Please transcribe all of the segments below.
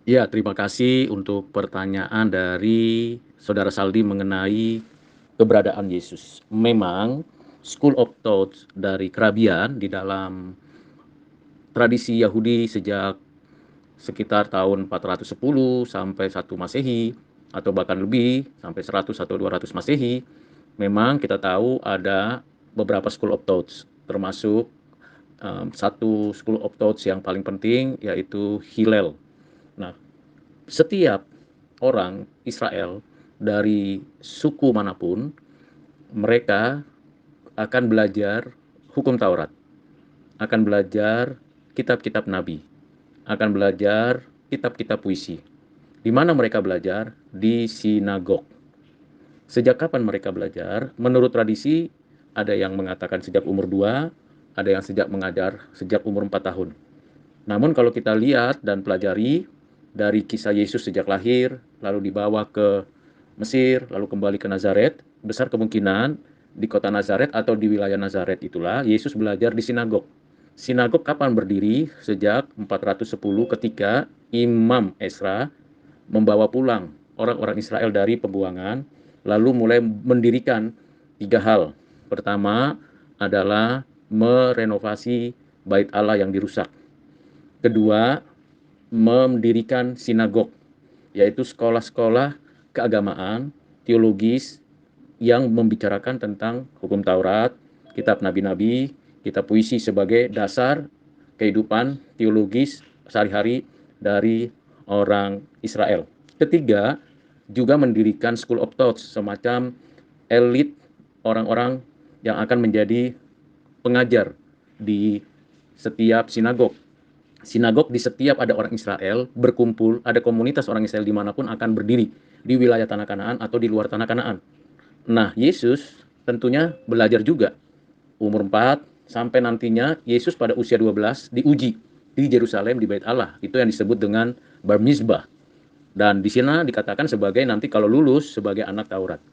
Ya, terima kasih untuk pertanyaan dari Saudara Saldi mengenai keberadaan Yesus. Memang School of Thought dari kerabian di dalam tradisi Yahudi sejak sekitar tahun 410 sampai 1 Masehi atau bahkan lebih sampai 100 atau 200 Masehi, memang kita tahu ada beberapa School of Thoughts, termasuk satu School of Thoughts yang paling penting yaitu Hillel. Nah, setiap orang Israel dari suku manapun, mereka akan belajar hukum Taurat, akan belajar kitab-kitab nabi, akan belajar kitab-kitab puisi. Di mana mereka belajar? Di sinagog. Sejak kapan mereka belajar? Menurut tradisi, ada yang mengatakan sejak umur 2, ada yang mengajar sejak umur 4 tahun. Namun kalau kita lihat dan pelajari dari kisah Yesus sejak lahir, lalu dibawa ke Mesir, lalu kembali ke Nazaret, besar kemungkinan di kota Nazaret atau di wilayah Nazaret itulah Yesus belajar di sinagog. Sinagog kapan berdiri? Sejak 410 ketika Imam Esra membawa pulang orang-orang Israel dari pembuangan, lalu mulai mendirikan 3 hal. Pertama adalah merenovasi bait Allah yang dirusak. Kedua, mendirikan sinagog, yaitu sekolah-sekolah keagamaan, teologis, yang membicarakan tentang hukum Taurat, kitab nabi-nabi, kitab puisi sebagai dasar kehidupan teologis sehari-hari dari orang Israel. Ketiga, juga mendirikan School of Thought, semacam elit orang-orang yang akan menjadi pengajar di setiap sinagog. Sinagog di setiap ada orang Israel berkumpul, ada komunitas orang Israel dimanapun akan berdiri di wilayah tanah Kanaan atau di luar tanah Kanaan. Nah, Yesus tentunya belajar juga. Umur 4 sampai nantinya Yesus pada usia 12 diuji di Yerusalem di Bait Allah. Itu yang disebut dengan Bar Mizbah. Dan di sana dikatakan sebagai nanti kalau lulus sebagai anak Taurat.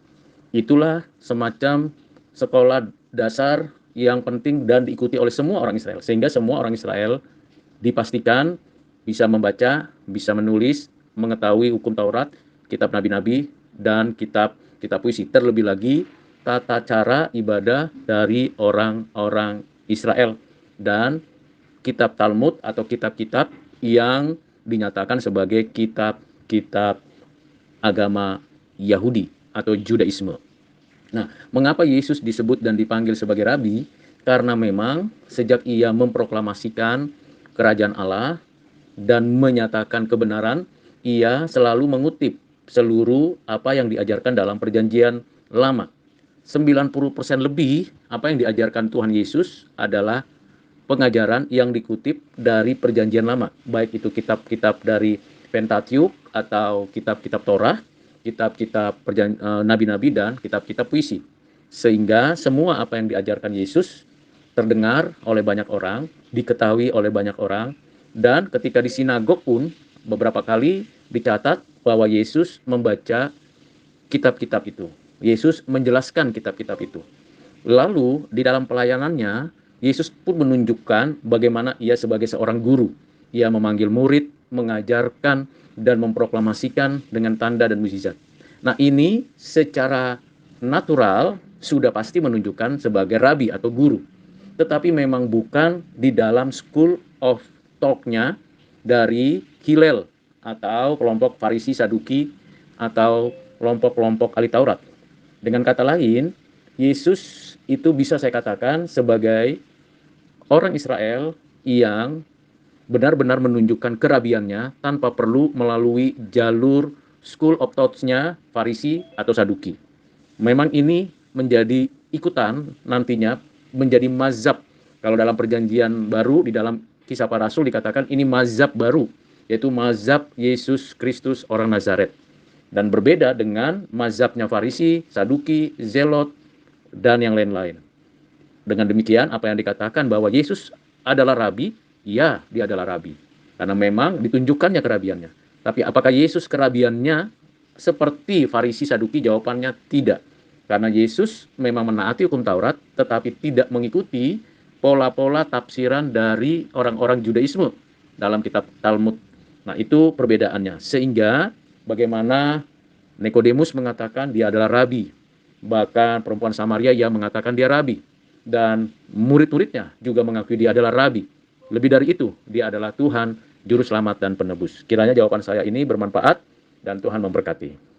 Itulah semacam sekolah dasar yang penting dan diikuti oleh semua orang Israel. Sehingga semua orang Israel dipastikan bisa membaca, bisa menulis, mengetahui hukum Taurat, kitab nabi-nabi, dan kitab-kitab puisi. Terlebih lagi tata cara ibadah dari orang-orang Israel dan kitab Talmud atau kitab-kitab yang dinyatakan sebagai kitab-kitab agama Yahudi atau Judaisme. Nah, mengapa Yesus disebut dan dipanggil sebagai rabi? Karena memang sejak ia memproklamasikan kerajaan Allah dan menyatakan kebenaran, ia selalu mengutip seluruh apa yang diajarkan dalam perjanjian lama. 90% lebih apa yang diajarkan Tuhan Yesus adalah pengajaran yang dikutip dari perjanjian lama, baik itu kitab-kitab dari Pentateuch atau kitab-kitab Torah, kitab-kitab nabi-nabi dan kitab-kitab puisi. Sehingga semua apa yang diajarkan Yesus terdengar oleh banyak orang, diketahui oleh banyak orang, dan ketika di sinagog pun beberapa kali dicatat bahwa Yesus membaca kitab-kitab itu. Yesus menjelaskan kitab-kitab itu. Lalu di dalam pelayanannya, Yesus pun menunjukkan bagaimana ia sebagai seorang guru. Ia memanggil murid, mengajarkan, dan memproklamasikan dengan tanda dan mukjizat. Nah, ini secara natural sudah pasti menunjukkan sebagai rabi atau guru. Tetapi memang bukan di dalam school of talk-nya dari Hillel atau kelompok Farisi Saduki atau kelompok-kelompok ahli Taurat. Dengan kata lain, Yesus itu bisa saya katakan sebagai orang Israel yang benar-benar menunjukkan kerabiannya tanpa perlu melalui jalur school of thoughts-nya Farisi atau Saduki. Memang ini menjadi ikutan nantinya menjadi mazhab. Kalau dalam perjanjian baru di dalam Kisah Para Rasul dikatakan ini mazhab baru, yaitu mazhab Yesus Kristus orang Nazaret. Dan berbeda dengan mazhabnya Farisi, Saduki, Zelot, dan yang lain-lain. Dengan demikian, apa yang dikatakan bahwa Yesus adalah rabi, ya, dia adalah rabi. Karena memang ditunjukkannya kerabiannya. Tapi apakah Yesus kerabiannya seperti Farisi Saduki? Jawabannya tidak. Karena Yesus memang menaati hukum Taurat, tetapi tidak mengikuti pola-pola tafsiran dari orang-orang Judaisme dalam kitab Talmud. Nah, itu perbedaannya. Sehingga bagaimana Nikodemus mengatakan dia adalah rabi. Bahkan perempuan Samaria yang mengatakan dia rabi. Dan murid-muridnya juga mengakui dia adalah rabi. Lebih dari itu, dia adalah Tuhan, Juru Selamat dan Penebus. Kiranya jawaban saya ini bermanfaat dan Tuhan memberkati.